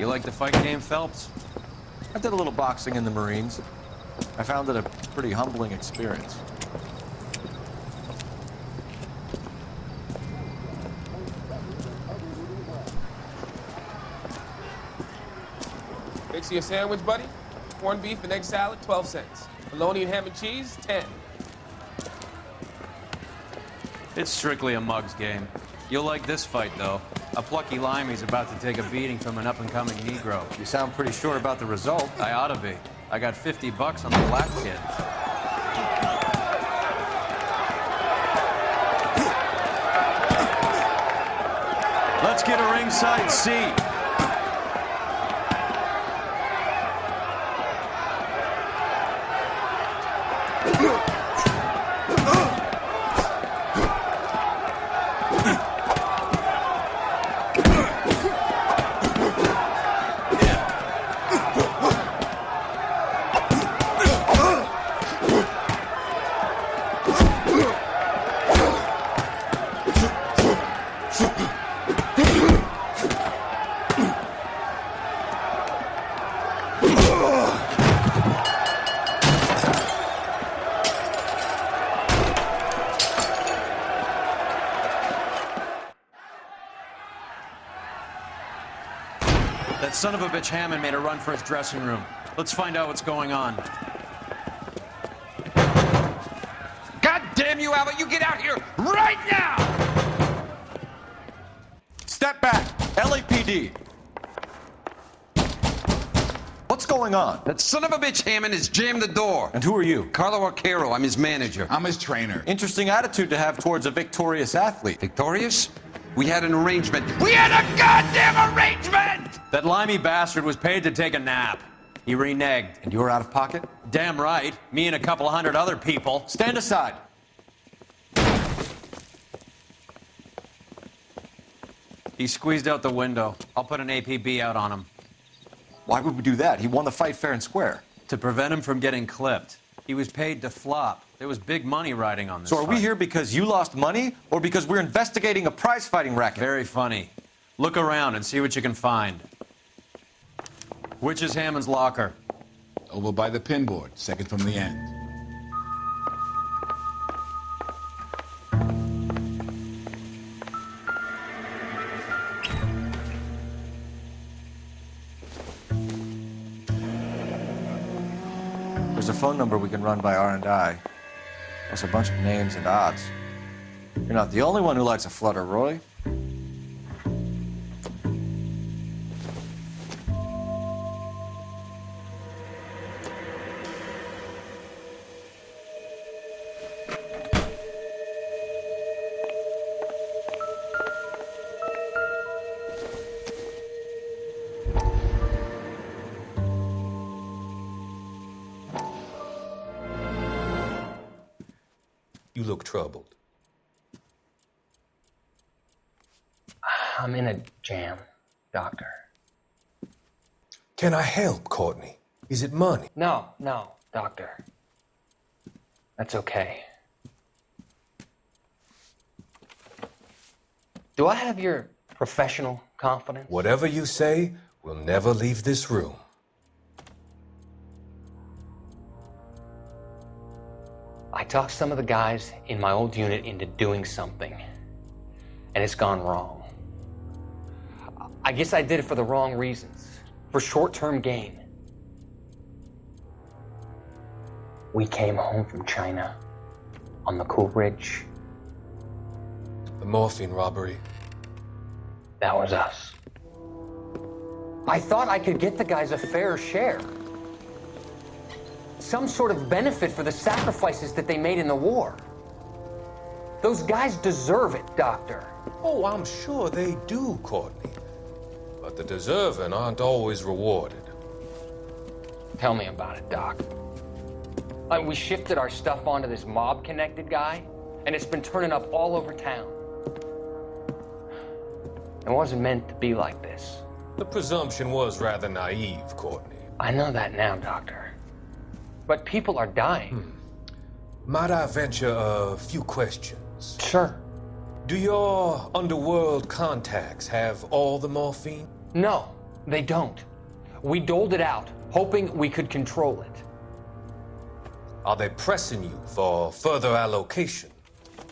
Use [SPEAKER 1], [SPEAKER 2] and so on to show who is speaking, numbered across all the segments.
[SPEAKER 1] like the fight game, Phelps?
[SPEAKER 2] I did a little boxing in the Marines. I found it a pretty humbling experience.
[SPEAKER 3] Fix you a sandwich, buddy? Corned beef and egg salad, 12 cents. Bologna and ham and cheese, 10.
[SPEAKER 1] It's strictly a mug's game. You'll like this fight, though. A plucky limey's about to take a beating from an up-and-coming Negro.
[SPEAKER 2] You sound pretty sure about the result.
[SPEAKER 1] I ought to be. I got $50 on the black kid. Let's get a ringside seat. That son of a bitch Hammond made a run for his dressing room. Let's find out what's going on.
[SPEAKER 4] God damn you, Albert! You get out here right now!
[SPEAKER 2] Step back! LAPD! What's going on?
[SPEAKER 4] That son of a bitch Hammond has jammed the door.
[SPEAKER 2] And who are you?
[SPEAKER 4] Carlo Arcaro, I'm his manager.
[SPEAKER 5] I'm his trainer.
[SPEAKER 2] Interesting attitude to have towards a victorious athlete.
[SPEAKER 4] Victorious? We had an arrangement. We had a goddamn arrangement!
[SPEAKER 1] That limey bastard was paid to take a nap. He reneged.
[SPEAKER 2] And you're out of pocket?
[SPEAKER 1] Damn right. Me and a couple hundred other people.
[SPEAKER 2] Stand aside.
[SPEAKER 1] He squeezed out the window. I'll put an APB out on him.
[SPEAKER 2] Why would we do that? He won the fight fair and square.
[SPEAKER 1] To prevent him from getting clipped. He was paid to flop. There was big money riding on this
[SPEAKER 2] So are we
[SPEAKER 1] fight.
[SPEAKER 2] here because you lost money or because we're investigating a prize-fighting racket?
[SPEAKER 1] Very funny. Look around and see what you can find. Which is Hammond's locker?
[SPEAKER 5] Over by the pinboard, second from the end.
[SPEAKER 2] There's a phone number we can run by R&I. Plus a bunch of names and odds. You're not the only one who likes a flutter, Roy.
[SPEAKER 6] You look troubled.
[SPEAKER 7] I'm in a jam, Doctor.
[SPEAKER 6] Can I help, Courtney? Is it money?
[SPEAKER 7] No, Doctor. That's okay. Do I have your professional confidence?
[SPEAKER 6] Whatever you say, we'll never leave this room.
[SPEAKER 7] I talked some of the guys in my old unit into doing something, and it's gone wrong. I guess I did it for the wrong reasons, for short-term gain. We came home from China on the Cool Ridge.
[SPEAKER 6] The morphine robbery.
[SPEAKER 7] That was us. I thought I could get the guys a fair share. Some sort of benefit for the sacrifices that they made in the war. Those guys deserve it, Doctor.
[SPEAKER 6] Oh, I'm sure they do, Courtney. But the deserving aren't always rewarded.
[SPEAKER 7] Tell me about it, Doc. We shifted our stuff onto this mob-connected guy, and it's been turning up all over town. It wasn't meant to be like this.
[SPEAKER 6] The presumption was rather naive, Courtney.
[SPEAKER 7] I know that now, Doctor. But people are dying.
[SPEAKER 6] Might I venture a few questions?
[SPEAKER 7] Sure.
[SPEAKER 6] Do your underworld contacts have all the morphine?
[SPEAKER 7] No, They don't. We doled it out, hoping we could control it.
[SPEAKER 6] Are they pressing you for further allocation?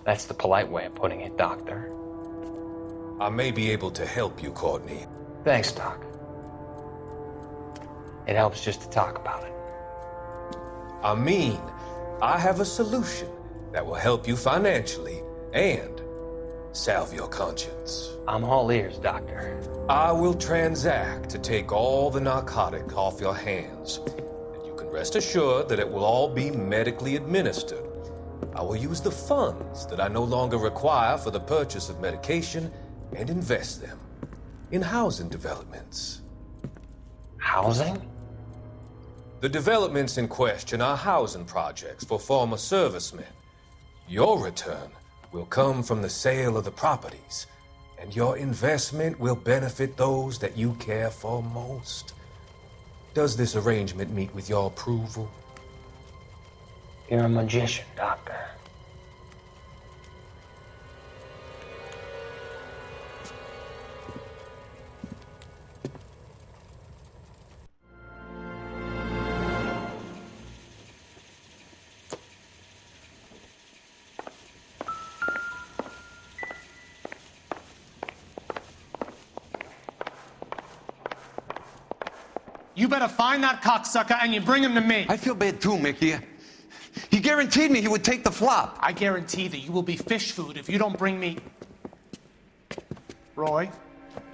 [SPEAKER 7] That's the polite way of putting it, Doctor.
[SPEAKER 6] I may be able to help you, Courtney.
[SPEAKER 7] Thanks, Doc. It helps just to talk about it.
[SPEAKER 6] I mean, I have a solution that will help you financially and salve your conscience.
[SPEAKER 7] I'm all ears, Doctor.
[SPEAKER 6] I will transact to take all the narcotic off your hands. And you can rest assured that it will all be medically administered. I will use the funds that I no longer require for the purchase of medication and invest them in housing developments.
[SPEAKER 7] Housing?
[SPEAKER 6] The developments in question are housing projects for former servicemen. Your return will come from the sale of the properties, and your investment will benefit those that you care for most. Does this arrangement meet with your approval?
[SPEAKER 7] You're a magician, Doctor.
[SPEAKER 8] You better find that cocksucker and you bring him to me.
[SPEAKER 4] I feel bad too, Mickey. He guaranteed me he would take the flop.
[SPEAKER 8] I guarantee that you will be fish food if you don't bring me... Roy,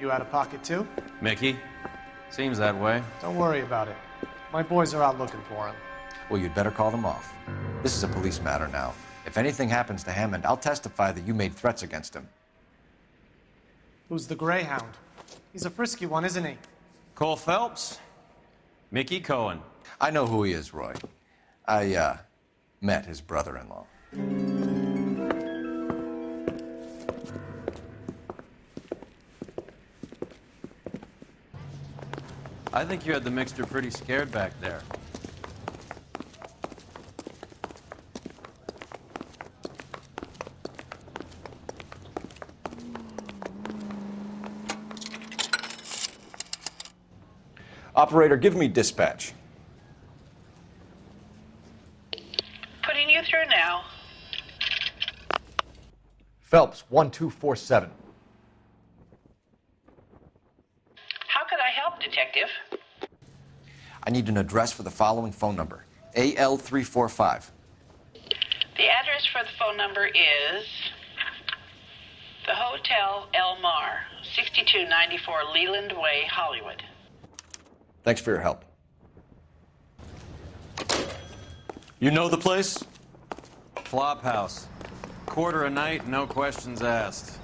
[SPEAKER 8] you out of pocket too?
[SPEAKER 1] Mickey? Seems that way.
[SPEAKER 8] Don't worry about it. My boys are out looking for him.
[SPEAKER 2] Well, you'd better call them off. This is a police matter now. If anything happens to Hammond, I'll testify that you made threats against him.
[SPEAKER 8] Who's the Greyhound? He's a frisky one, isn't he?
[SPEAKER 1] Cole Phelps? Mickey Cohen.
[SPEAKER 2] I know who he is, Roy. I, met his brother-in-law.
[SPEAKER 1] I think you had the mixture pretty scared back there.
[SPEAKER 2] Operator, give me dispatch.
[SPEAKER 9] Putting you through now.
[SPEAKER 2] Phelps, 1247.
[SPEAKER 9] How could I help, Detective?
[SPEAKER 2] I need an address for the following phone number. AL345.
[SPEAKER 9] The address for the phone number is the Hotel El Mar, 6294 Leland Way, Hollywood.
[SPEAKER 2] Thanks for your help.
[SPEAKER 1] You know the place? Flop house. Quarter a night, no questions asked.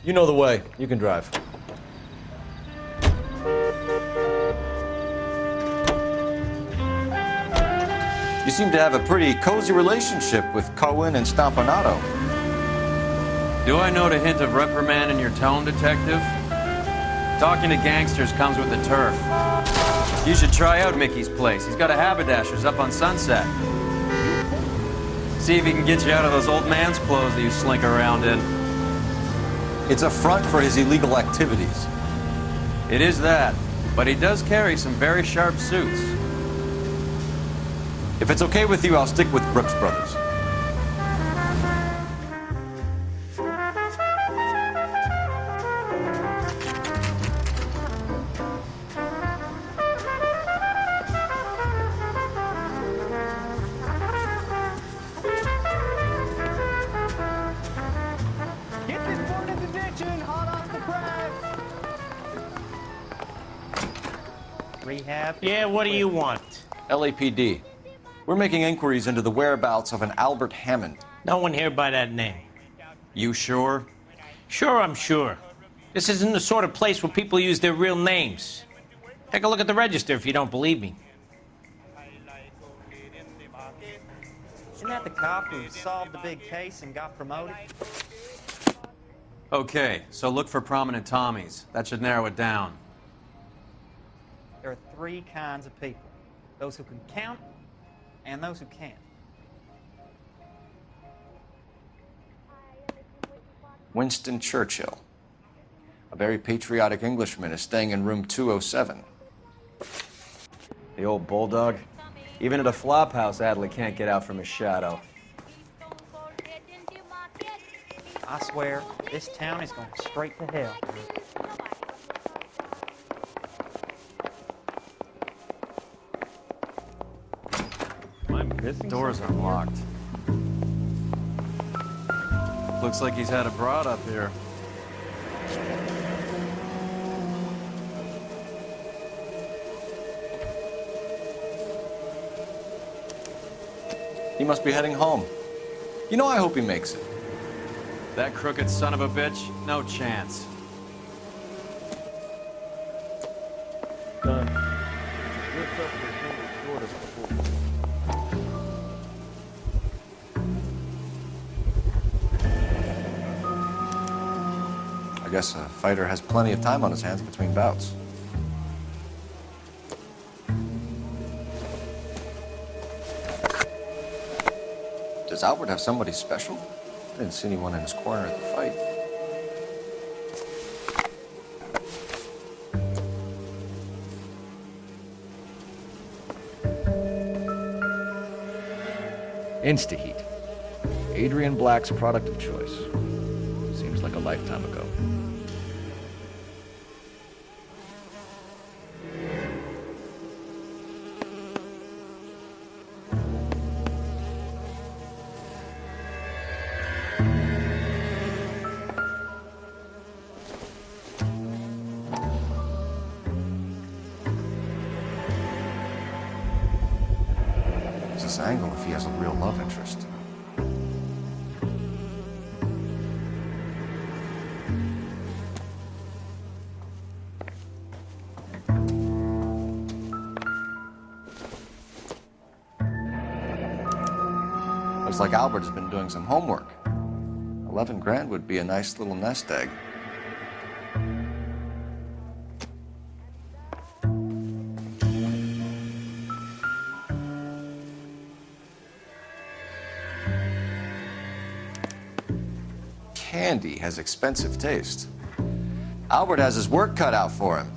[SPEAKER 2] You know the way. You can drive. You seem to have a pretty cozy relationship with Cohen and Stompanato.
[SPEAKER 1] Do I note a hint of reprimand in your tone, Detective? Talking to gangsters comes with the turf. You should try out Mickey's place. He's got a haberdasher's up on Sunset. See if he can get you out of those old man's clothes that you slink around in.
[SPEAKER 2] It's a front for his illegal activities.
[SPEAKER 1] It is that, but he does carry some very sharp suits.
[SPEAKER 2] If it's okay with you, I'll stick with Brooks Brothers.
[SPEAKER 8] Get this one in the ditch and hot off the press.
[SPEAKER 10] Rehab? Yeah, what do you want?
[SPEAKER 2] LAPD. We're making inquiries into the whereabouts of an Albert Hammond.
[SPEAKER 10] No one here by that name.
[SPEAKER 1] You sure?
[SPEAKER 10] Sure, I'm sure. This isn't the sort of place where people use their real names. Take a look at the register if you don't believe me.
[SPEAKER 11] Isn't that the cop who solved the big case and got promoted?
[SPEAKER 1] Okay, so look for prominent Tommies. That should narrow it down.
[SPEAKER 11] There are three kinds of people. Those who can count and those who can't.
[SPEAKER 2] Winston Churchill. A very patriotic Englishman is staying in room 207.
[SPEAKER 12] The old bulldog. Even at a flop house, Adley can't get out from his shadow.
[SPEAKER 11] I swear, this town is going straight to hell.
[SPEAKER 1] Door's unlocked. Looks like he's had a broad up here.
[SPEAKER 2] He must be heading home. You know, I hope he makes it.
[SPEAKER 1] That crooked son of a bitch, no chance.
[SPEAKER 2] I guess a fighter has plenty of time on his hands between bouts. Does Albert have somebody special? I didn't see anyone in his corner at the fight. Instaheat. Adrian Black's product of choice. Seems like a lifetime ago. This angle if he has a real love interest. Looks like Albert has been doing some homework. 11 grand would be a nice little nest egg. Candy has expensive taste. Albert has his work cut out for him.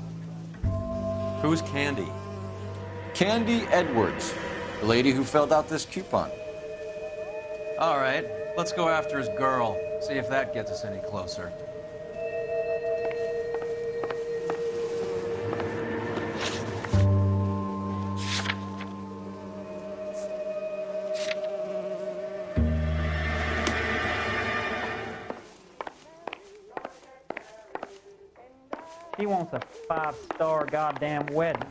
[SPEAKER 1] Who's Candy?
[SPEAKER 2] Candy Edwards, the lady who filled out this coupon.
[SPEAKER 1] All right, let's go after his girl. See if that gets us any closer.
[SPEAKER 11] He wants a 5-star goddamn wedding.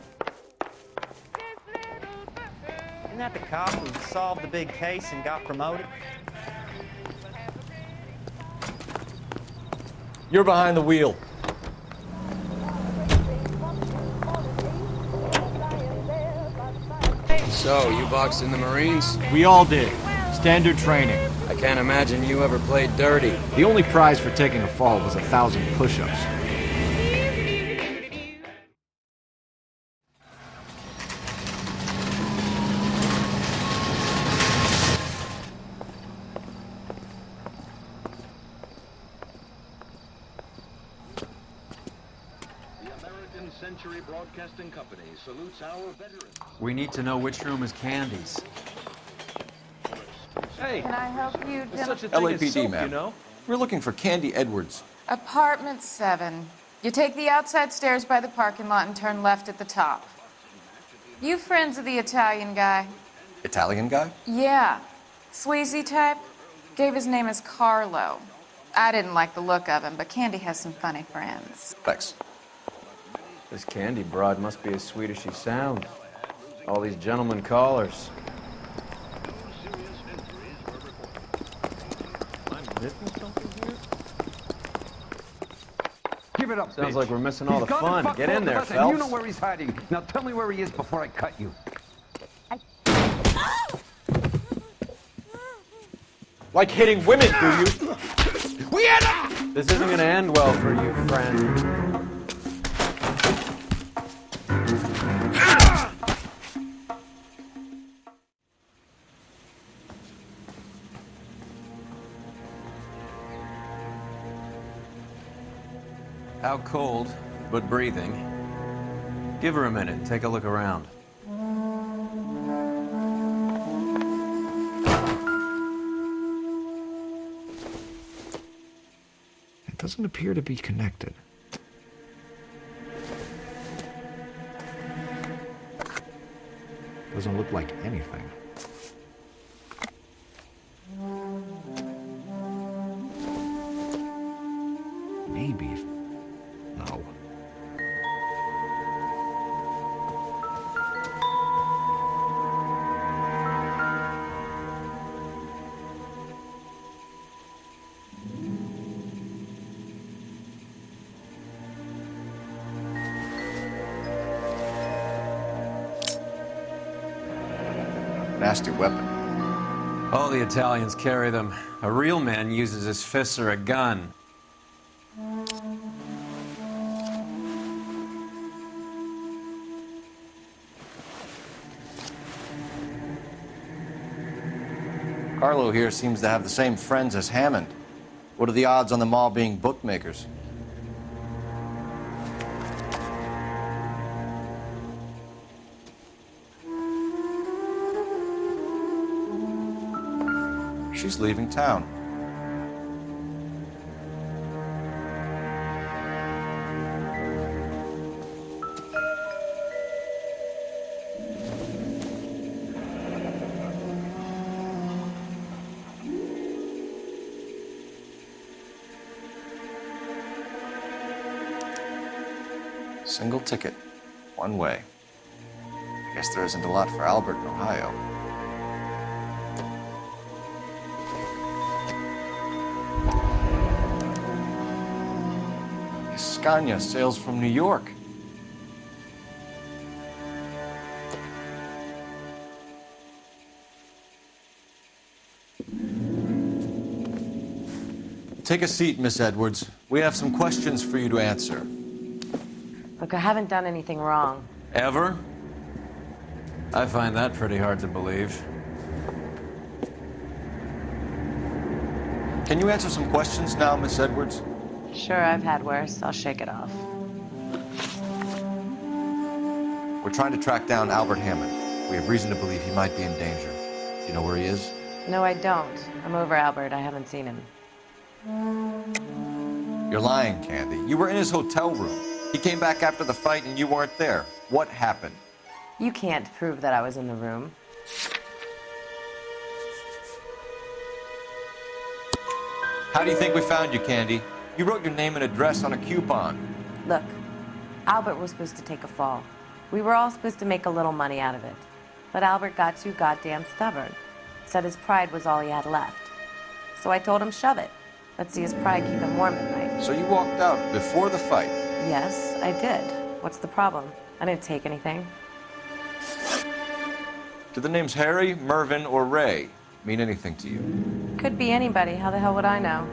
[SPEAKER 11] Isn't that the cop who solved the big case and got promoted?
[SPEAKER 2] You're behind the wheel.
[SPEAKER 12] So, you boxed in the Marines?
[SPEAKER 13] We all did. Standard training.
[SPEAKER 12] I can't imagine you ever played dirty.
[SPEAKER 13] The only prize for taking a fall was 1,000 push-ups.
[SPEAKER 14] Company salutes our veterans.
[SPEAKER 1] We need to know which room is Candy's.
[SPEAKER 15] Hey, can I help you,
[SPEAKER 14] There's such a thing
[SPEAKER 2] LAPD,
[SPEAKER 14] as soap,
[SPEAKER 2] ma'am.
[SPEAKER 14] you know?
[SPEAKER 2] We're looking for Candy Edwards.
[SPEAKER 15] Apartment 7. You take the outside stairs by the parking lot and turn left at the top. You friends of the Italian guy?
[SPEAKER 2] Italian guy?
[SPEAKER 15] Yeah. Sleazy type? Gave his name as Carlo. I didn't like the look of him, but Candy has some funny friends.
[SPEAKER 2] Thanks.
[SPEAKER 12] This Candy broad must be as sweet as she sounds. All these gentlemen callers.
[SPEAKER 4] Give it up,
[SPEAKER 12] Sounds
[SPEAKER 4] bitch.
[SPEAKER 12] like we're missing all the
[SPEAKER 4] He's gone
[SPEAKER 12] fun.
[SPEAKER 4] fuck
[SPEAKER 12] Get
[SPEAKER 4] both
[SPEAKER 12] in there,
[SPEAKER 4] of us, and you know
[SPEAKER 12] Phelps.
[SPEAKER 4] where he's hiding. Now tell me where he is before I cut you.
[SPEAKER 13] Like hitting women, do you?
[SPEAKER 4] We had him!
[SPEAKER 12] This isn't gonna end well for you, friend.
[SPEAKER 1] Out cold, but breathing. Give her a minute. Take a look around.
[SPEAKER 13] It doesn't appear to be connected. Doesn't look like anything. Maybe. No.
[SPEAKER 2] Nasty weapon.
[SPEAKER 1] All the Italians carry them. A real man uses his fists or a gun.
[SPEAKER 2] Carlo here seems to have the same friends as Hammond. What are the odds on them all being bookmakers? She's leaving town. Single ticket, one way. I guess there isn't a lot for Albert in Ohio. Scania sails from New York. Take a seat, Miss Edwards. We have some questions for you to answer.
[SPEAKER 16] Look, I haven't done anything wrong.
[SPEAKER 1] Ever? I find that pretty hard to believe.
[SPEAKER 2] Can you answer some questions now, Miss Edwards?
[SPEAKER 16] Sure, I've had worse. I'll shake it off.
[SPEAKER 2] We're trying to track down Albert Hammond. We have reason to believe he might be in danger. Do you know where he is?
[SPEAKER 16] No, I don't. I'm over Albert. I haven't seen him.
[SPEAKER 2] You're lying, Candy. You were in his hotel room. He came back after the fight and you weren't there. What happened?
[SPEAKER 16] You can't prove that I was in the room.
[SPEAKER 2] How do you think we found you, Candy? You wrote your name and address on a coupon.
[SPEAKER 16] Look, Albert was supposed to take a fall. We were all supposed to make a little money out of it. But Albert got too goddamn stubborn. Said his pride was all he had left. So I told him, shove it. Let's see his pride keep him warm at night.
[SPEAKER 2] So you walked out before the fight?
[SPEAKER 16] Yes, I did. What's the problem? I didn't take anything.
[SPEAKER 2] Do the names Harry, Mervyn, or Ray mean anything to you?
[SPEAKER 16] Could be anybody. How the hell would I know?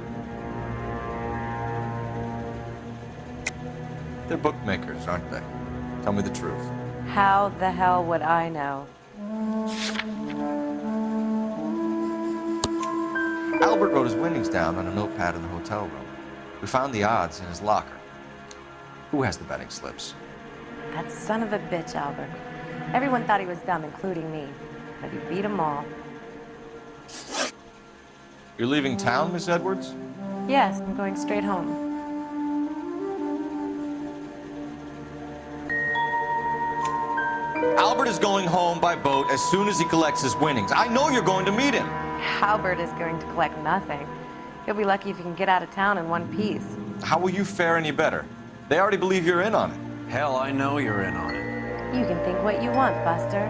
[SPEAKER 2] They're bookmakers, aren't they? Tell me the truth.
[SPEAKER 16] How the hell would I know?
[SPEAKER 2] Albert wrote his winnings down on a notepad in the hotel room. We found the odds in his locker. Who has the betting slips?
[SPEAKER 16] That son of a bitch, Albert. Everyone thought he was dumb, including me. But he beat them all.
[SPEAKER 2] You're leaving town, Miss Edwards?
[SPEAKER 16] Yes, I'm going straight home.
[SPEAKER 2] Albert is going home by boat as soon as he collects his winnings. I know you're going to meet him.
[SPEAKER 16] Albert is going to collect nothing. He'll be lucky if he can get out of town in one piece.
[SPEAKER 2] How will you fare any better? They already believe you're in on it.
[SPEAKER 1] Hell, I know you're in on it.
[SPEAKER 16] You can think what you want, Buster.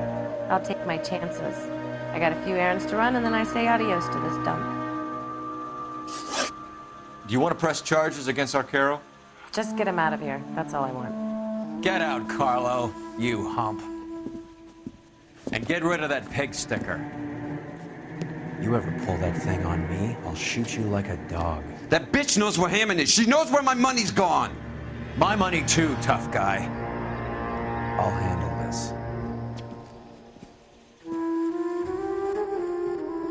[SPEAKER 16] I'll take my chances. I got a few errands to run, and then I say adios to this dump.
[SPEAKER 2] Do you want to press charges against Arcaro?
[SPEAKER 16] Just get him out of here. That's all I want.
[SPEAKER 1] Get out, Carlo, you hump. And get rid of that pig sticker. You ever pull that thing on me, I'll shoot you like a dog.
[SPEAKER 4] That bitch knows where Hammond is. She knows where my money's gone.
[SPEAKER 1] My money too, tough guy. I'll handle this.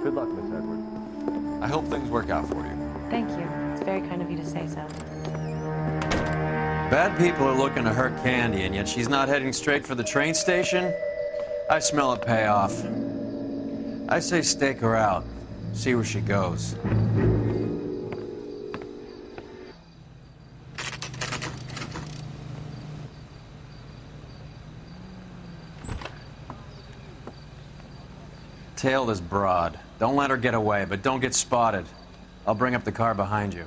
[SPEAKER 2] Good luck, Miss Edwards. I hope things work out for you.
[SPEAKER 16] Thank you. It's very kind of you to say so.
[SPEAKER 1] Bad people are looking to hurt Candy, and yet she's not heading straight for the train station? I smell a payoff. I say stake her out. See where she goes. Tail this broad. Don't let her get away, but don't get spotted. I'll bring up the car behind you.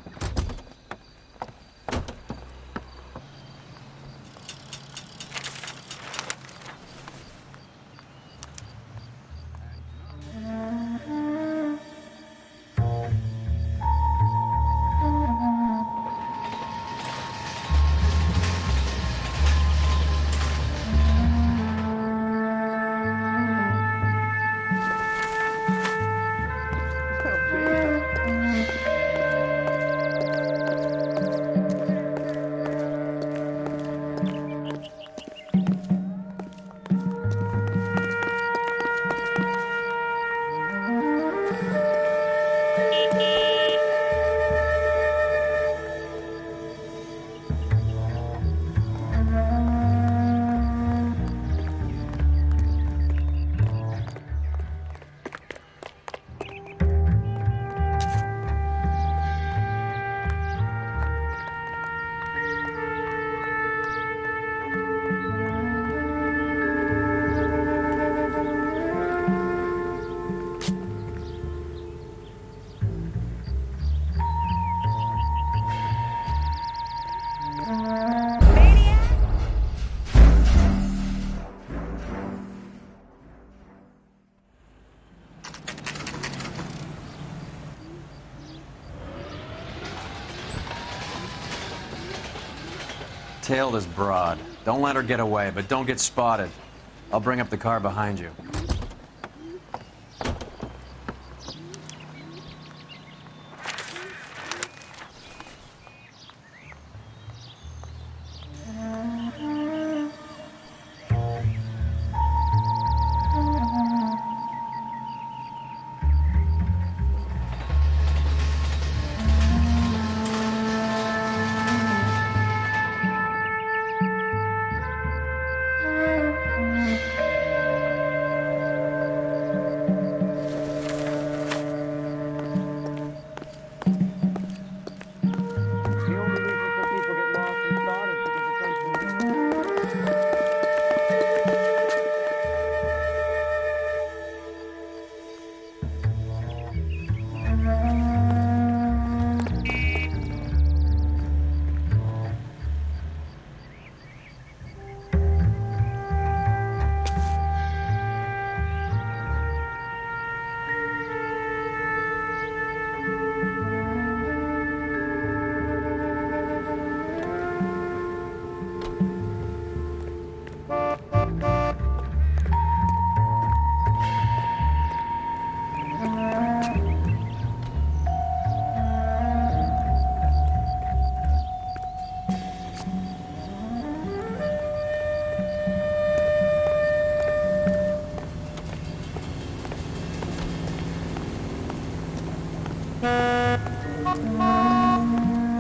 [SPEAKER 1] Tail this broad. Don't let her get away, but don't get spotted. I'll bring up the car behind you.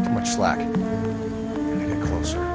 [SPEAKER 2] Too much slack. Gotta get closer.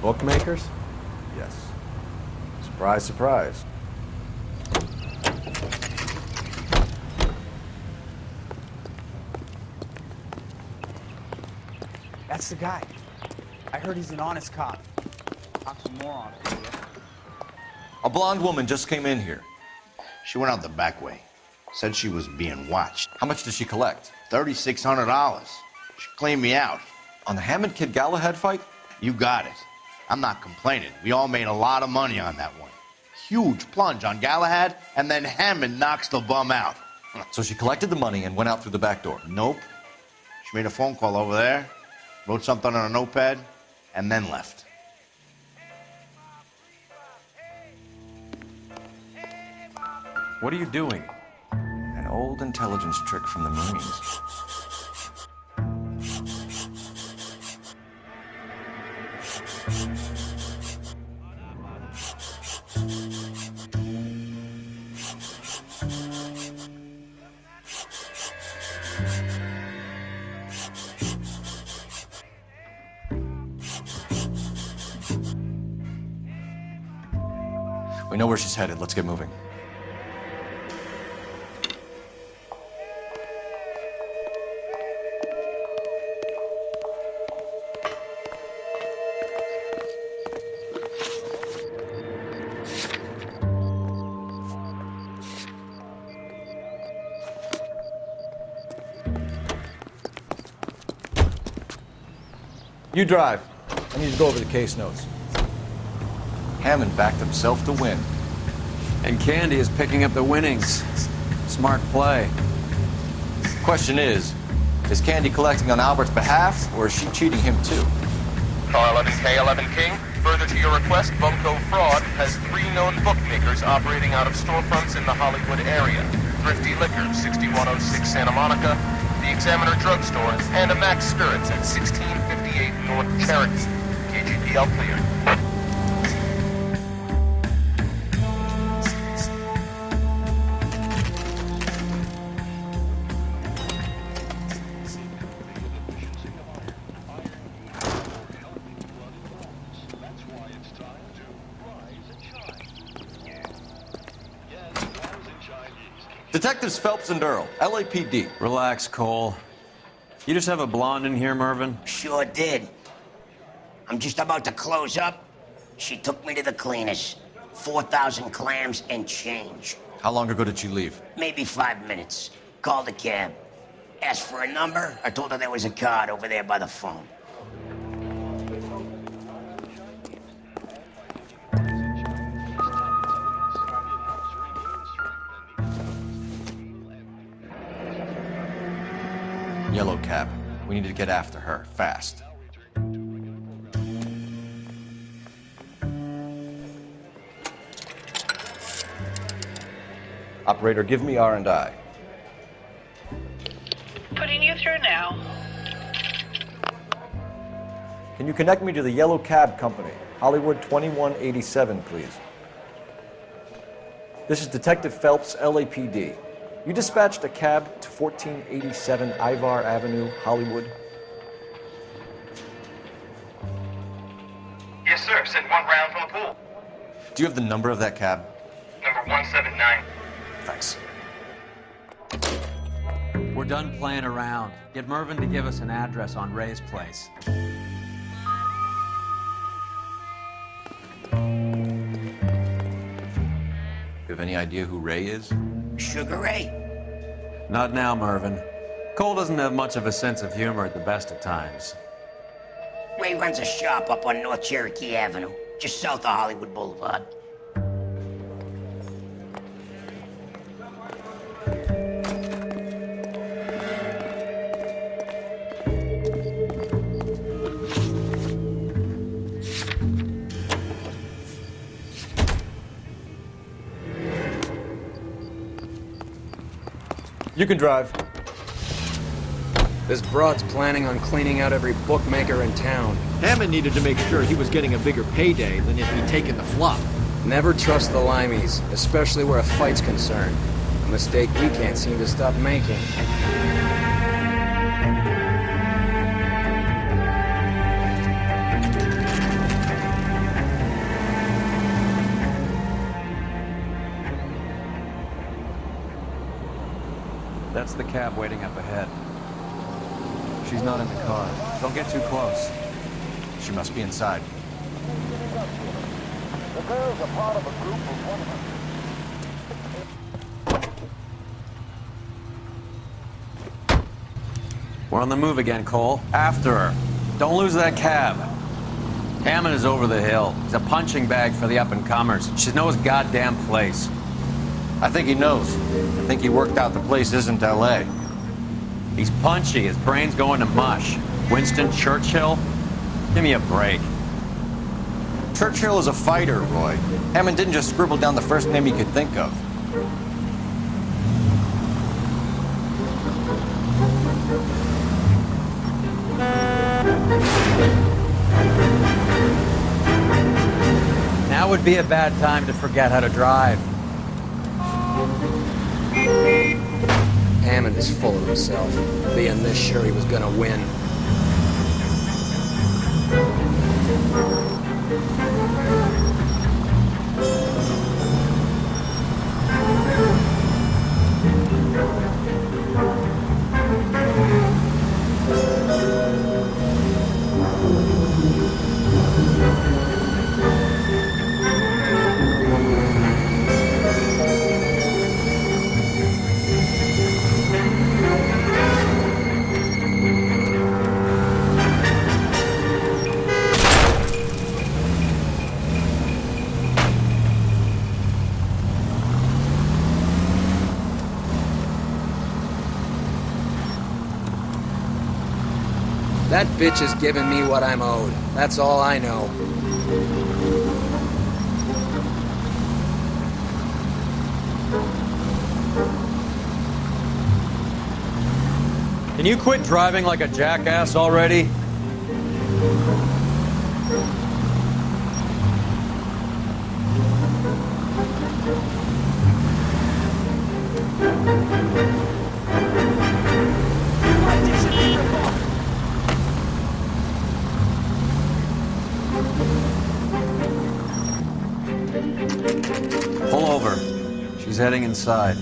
[SPEAKER 12] Bookmakers?
[SPEAKER 2] Yes. Surprise, surprise.
[SPEAKER 17] That's the guy. I heard he's an honest cop. Oxymoron.
[SPEAKER 2] A blonde woman just came in here.
[SPEAKER 18] She went out the back way. Said she was being watched.
[SPEAKER 2] How much did she collect?
[SPEAKER 18] $3,600. She cleaned me out.
[SPEAKER 2] On the Hammond Kid Galahad fight?
[SPEAKER 18] You got it. I'm not complaining. We all made a lot of money on that one. Huge plunge on Galahad, and then Hammond knocks the bum out.
[SPEAKER 2] So she collected the money and went out through the back door?
[SPEAKER 18] Nope. She made a phone call over there, wrote something on a notepad, and then left.
[SPEAKER 2] What are you doing? An old intelligence trick from the Marines. We know where she's headed. Let's get moving. You drive. I need to go over the case notes. Hammond backed himself to win.
[SPEAKER 1] And Candy is picking up the winnings. Smart play.
[SPEAKER 2] Question is Candy collecting on Albert's behalf, or is she cheating him too?
[SPEAKER 19] Car 11K, 11 King. Further to your request, Bumco Fraud has 3 known bookmakers operating out of storefronts in the Hollywood area. Thrifty Liquor, 6106 Santa Monica, the Examiner Drugstore, and a Max Spirits at 1658 North Cherokee. KGPL cleared.
[SPEAKER 2] Detectives Phelps and Earl, LAPD.
[SPEAKER 1] Relax, Cole. You just have a blonde in here, Mervyn?
[SPEAKER 20] Sure did. I'm just about to close up. She took me to the cleaners. 4,000 clams and change.
[SPEAKER 2] How long ago did she leave?
[SPEAKER 20] Maybe 5 minutes. Called a cab. Asked for a number. I told her there was a card over there by the phone.
[SPEAKER 2] Yellow cab. We need to get after her, fast. Operator, give me R&I.
[SPEAKER 9] Putting you through now.
[SPEAKER 2] Can you connect me to the Yellow Cab Company, Hollywood 2187, please? This is Detective Phelps, LAPD. You dispatched a cab to 1487 Ivar Avenue, Hollywood.
[SPEAKER 19] Yes, sir. Sent 1 round from the pool.
[SPEAKER 2] Do you have the number of that cab?
[SPEAKER 19] Number 179.
[SPEAKER 2] Thanks.
[SPEAKER 1] We're done playing around. Get Mervyn to give us an address on Ray's place.
[SPEAKER 2] You have any idea who Ray is?
[SPEAKER 20] Sugar Ray?
[SPEAKER 1] Not now, Mervyn. Cole doesn't have much of a sense of humor at the best of times.
[SPEAKER 20] Ray runs a shop up on North Cherokee Avenue, just south of Hollywood Boulevard.
[SPEAKER 2] You can drive.
[SPEAKER 12] This broad's planning on cleaning out every bookmaker in town.
[SPEAKER 21] Hammond needed to make sure he was getting a bigger payday than if he'd taken the flop.
[SPEAKER 12] Never trust the limeys, especially where a fight's concerned. A mistake we can't seem to stop making.
[SPEAKER 1] That's the cab waiting up ahead.
[SPEAKER 2] She's not in the car.
[SPEAKER 1] Don't get too close.
[SPEAKER 2] She must be inside.
[SPEAKER 14] The girls are part of a group of 100.
[SPEAKER 1] We're on the move again, Cole. After her. Don't lose that cab. Hammond is over the hill. He's a punching bag for the up-and-comers. She knows his goddamn place.
[SPEAKER 2] I think he knows. I think he worked out the place isn't L.A.
[SPEAKER 1] He's punchy. His brain's going to mush. Winston Churchill? Give me a break.
[SPEAKER 2] Churchill is a fighter, Roy. Hammond didn't just scribble down the first name he could think of.
[SPEAKER 1] Now would be a bad time to forget how to drive.
[SPEAKER 7] Hammond is full of himself, being this sure he was gonna win. That bitch is giving me what I'm owed. That's all I know.
[SPEAKER 1] Can you quit driving like a jackass already? Pull over. She's heading inside.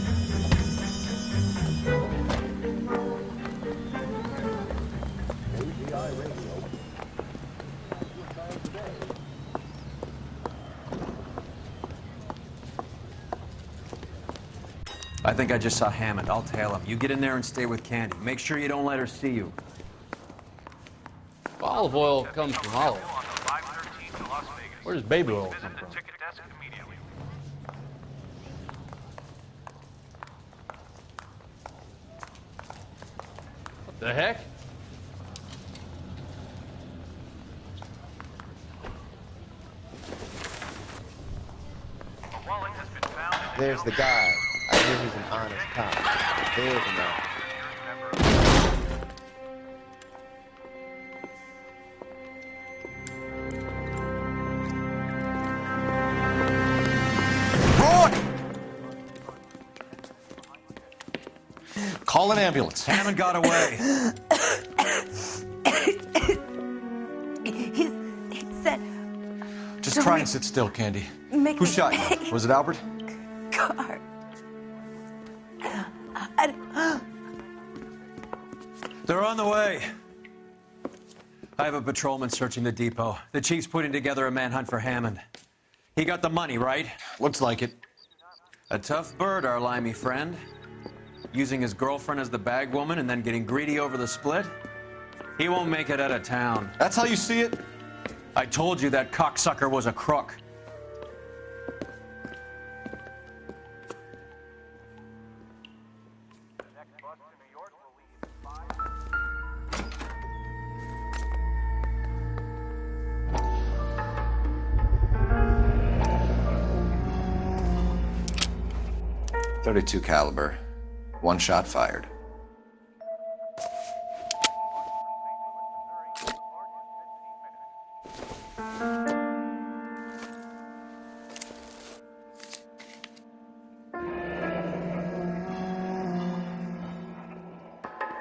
[SPEAKER 1] I think I just saw Hammond. I'll tail him. You get in there and stay with Candy. Make sure you don't let her see you.
[SPEAKER 3] Olive oil comes from olive. Where does baby oil come from? What the heck?
[SPEAKER 22] There's the guy. I hear he's an honest cop. There's enough.
[SPEAKER 2] Call an ambulance.
[SPEAKER 1] Hammond got away.
[SPEAKER 16] He said...
[SPEAKER 2] Just try and sit still, Candy.
[SPEAKER 16] Make
[SPEAKER 2] Who shot you? Was it Albert?
[SPEAKER 16] car.
[SPEAKER 1] They're on the way. I have a patrolman searching the depot. The chief's putting together a manhunt for Hammond. He got the money, right?
[SPEAKER 2] Looks like it.
[SPEAKER 1] A tough bird, our limey friend. Using his girlfriend as the bag woman and then getting greedy over the split. He won't make it out of town.
[SPEAKER 2] That's how you see it?
[SPEAKER 1] I told you that cocksucker was a crook.
[SPEAKER 2] .32 caliber. One shot fired.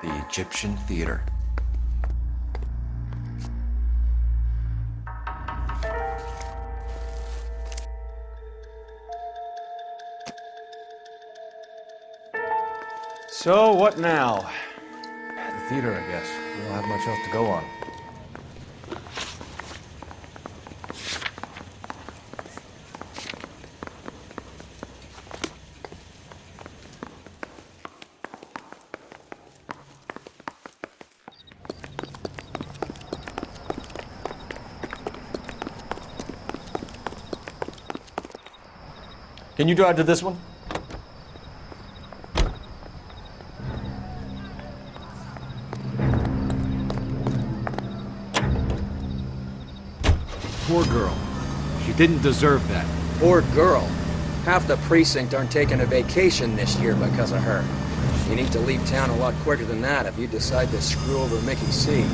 [SPEAKER 2] The Egyptian Theater.
[SPEAKER 12] So, what now?
[SPEAKER 2] The theater, I guess. We don't have much else to go on. Can you drive to this one?
[SPEAKER 21] Poor girl. She didn't deserve that.
[SPEAKER 12] Poor girl. Half the precinct aren't taking a vacation this year because of her. You need to leave town a lot quicker than that if you decide to screw over Mickey C.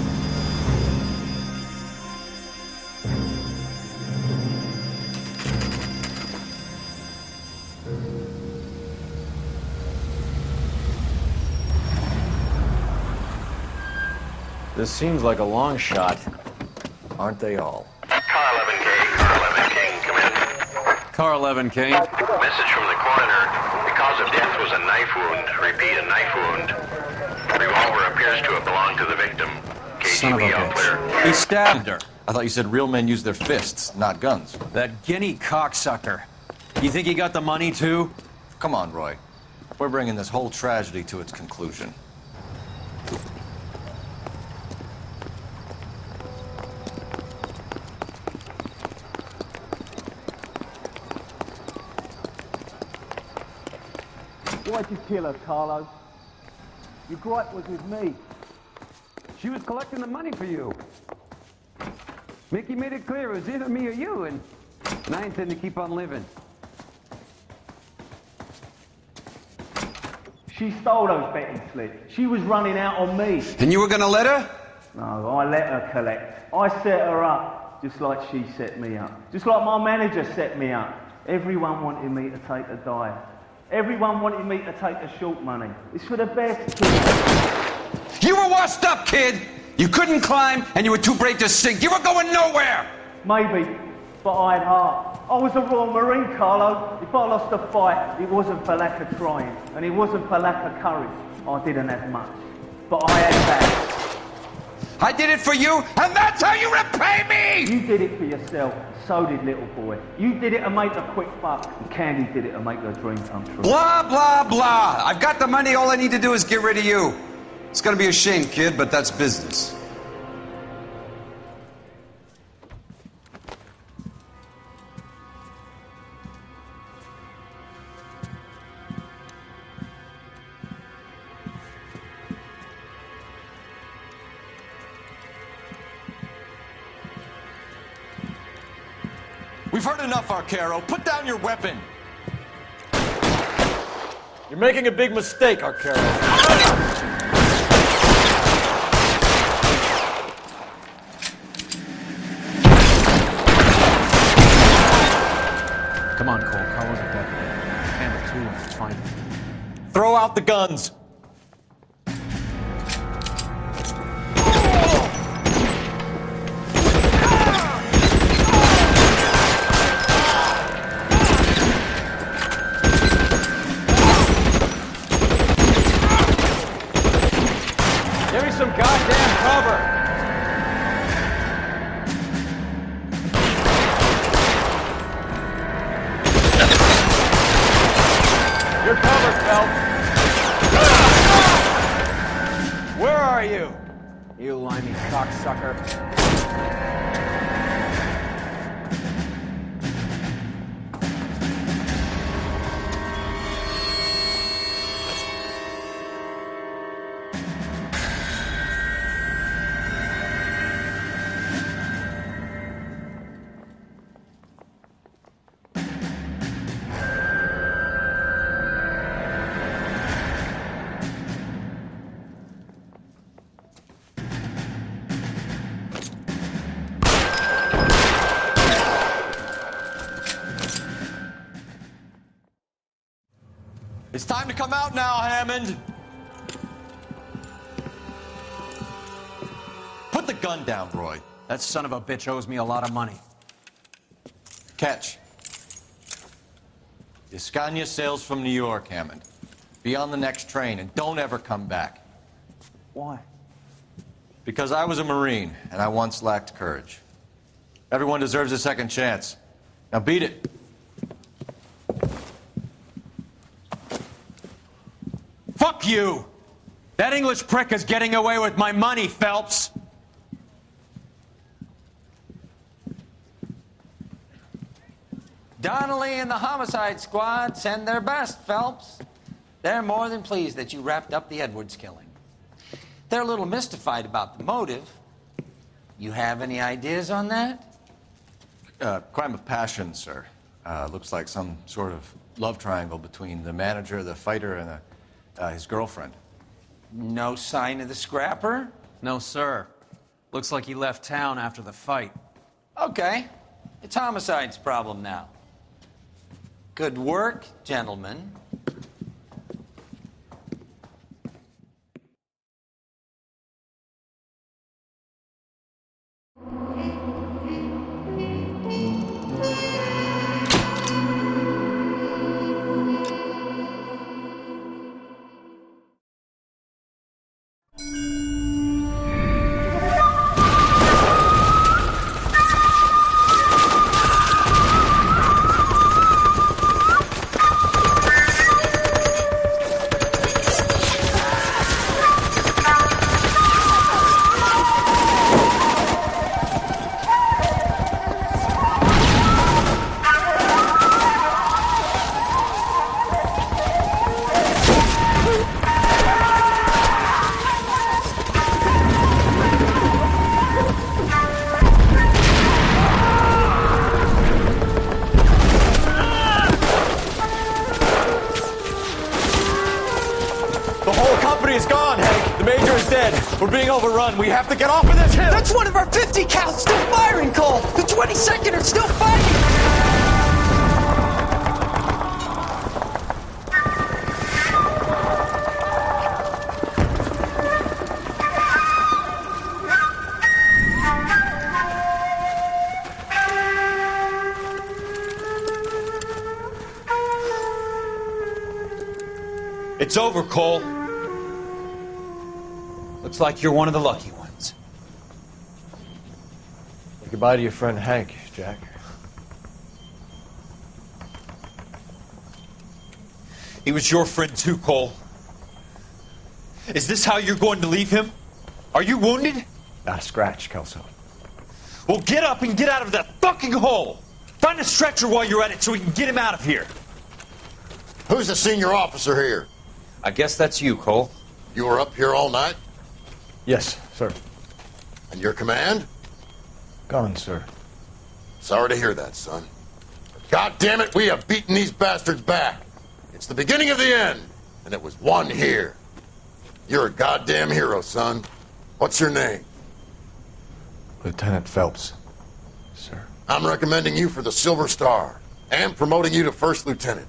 [SPEAKER 2] This seems like a long shot. Aren't they all?
[SPEAKER 19] Car 11K, Car 11 King, come in.
[SPEAKER 1] Car 11 King.
[SPEAKER 19] Message from the coroner. The cause of death was a knife wound. Repeat, a knife wound. Revolver appears to have belonged to the victim.
[SPEAKER 2] Son of a
[SPEAKER 19] KGB all clear.
[SPEAKER 2] bitch.
[SPEAKER 1] He stabbed her.
[SPEAKER 2] I thought you said real men use their fists, not guns.
[SPEAKER 1] That guinea cocksucker. You think he got the money too?
[SPEAKER 2] Come on, Roy. We're bringing this whole tragedy to its conclusion.
[SPEAKER 5] Why'd you kill her, Carlo? Your gripe was with me.
[SPEAKER 6] She was collecting the money for you. Mickey made it clear it was either me or you, and I intend to keep on living.
[SPEAKER 5] She stole those betting slips. She was running out on me.
[SPEAKER 4] And you were gonna let her?
[SPEAKER 5] No, I let her collect. I set her up, just like she set me up. Just like my manager set me up. Everyone wanted me to take a dive. Everyone wanted me to take the short money. It's for the best, kid.
[SPEAKER 4] You were washed up, kid! You couldn't climb, and you were too brave to sink. You were going nowhere!
[SPEAKER 5] Maybe, but I had heart. I was a Royal Marine, Carlo. If I lost a fight, it wasn't for lack of trying, and it wasn't for lack of courage. I didn't have much, but I had that.
[SPEAKER 4] I did it for you, and that's how you repay me!
[SPEAKER 5] You did it for yourself, so did little boy. You did it to make a quick buck, and Candy did it to make her dream come true.
[SPEAKER 4] Blah, blah, blah. I've got the money, all I need to do is get rid of you. It's gonna be a shame, kid, but that's business.
[SPEAKER 2] We've heard enough, Arcaro. Put down your weapon. You're making a big mistake, Arcaro.
[SPEAKER 3] Come on, Cole. Car wasn't dead. Hammer 2 and it's fine.
[SPEAKER 2] Throw out the guns.
[SPEAKER 3] Give me some goddamn cover! You're covered, Phelps. Where are you?
[SPEAKER 12] You limey cocksucker.
[SPEAKER 2] It's time to come out now, Hammond. Put the gun down, Roy.
[SPEAKER 1] That son of a bitch owes me a lot of money.
[SPEAKER 2] Catch. Escania sails from New York, Hammond. Be on the next train and don't ever come back.
[SPEAKER 5] Why?
[SPEAKER 2] Because I was a Marine and I once lacked courage. Everyone deserves a second chance. Now beat it.
[SPEAKER 1] Fuck you! That English prick is getting away with my money, Phelps!
[SPEAKER 12] Donnelly and the homicide squad send their best, Phelps. They're more than pleased that you wrapped up the Edwards killing. They're a little mystified about the motive. You have any ideas on that?
[SPEAKER 2] Crime of passion, sir. Looks like some sort of love triangle between the manager, the fighter, and his girlfriend.
[SPEAKER 12] No sign of the scrapper?
[SPEAKER 1] No, sir. Looks like he left town after the fight.
[SPEAKER 12] Okay. It's homicide's problem now. Good work, gentlemen.
[SPEAKER 21] We're being overrun. We have to get off of this hill.
[SPEAKER 8] That's one of our 50 cows still firing, Cole. The 22nd are still fighting.
[SPEAKER 21] It's over, Cole. Looks like you're one of the lucky ones.
[SPEAKER 2] Say goodbye to your friend Hank, Jack.
[SPEAKER 21] He was your friend too, Cole. Is this how you're going to leave him? Are you wounded?
[SPEAKER 2] Not a scratch, Kelso.
[SPEAKER 21] Well, get up and get out of that fucking hole! Find a stretcher while you're at it so we can get him out of here.
[SPEAKER 10] Who's the senior officer here?
[SPEAKER 21] I guess that's you, Cole.
[SPEAKER 10] You were up here all night?
[SPEAKER 2] Yes, sir.
[SPEAKER 10] And your command?
[SPEAKER 2] Gone, sir.
[SPEAKER 10] Sorry to hear that, son. God damn it, we have beaten these bastards back. It's the beginning of the end, and it was one here. You're a goddamn hero, son. What's your name?
[SPEAKER 2] Lieutenant Phelps, sir.
[SPEAKER 10] I'm recommending you for the Silver Star and promoting you to First Lieutenant.